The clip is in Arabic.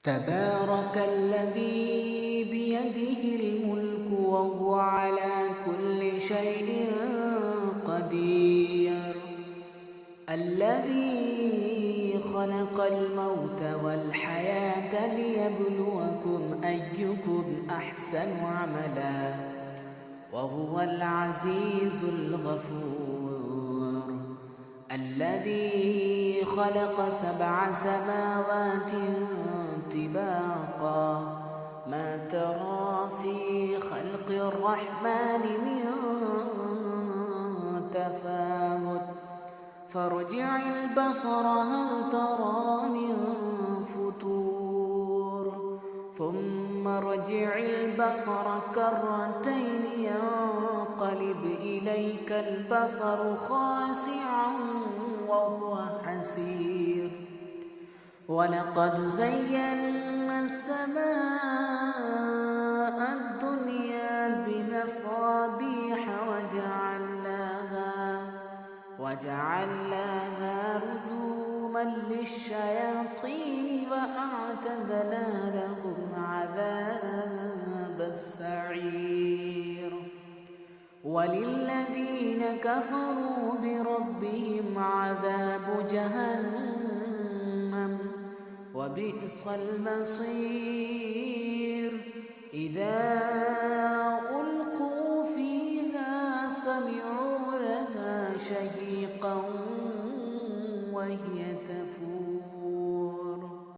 تبارك الذي بيده الملك وهو على كل شيء قدير الذي خلق الموت والحياة ليبلوكم أيكم أحسن عملا وهو العزيز الغفور الذي خلق 7 سماوات طباقا ما ترى في خلق الرحمن من تفاوت فارجع البصر هل ترى من فطور ثم ارجع البصر كرتين ينقلب إليك البصر خاسعا وهو حسير ولقد زينا السماء الدنيا بمصابيح وجعلناها رجوما للشياطين وأعتدنا لهم عذاب السعير وللذين كفروا بربهم عذاب جهنم وبئس المصير إذا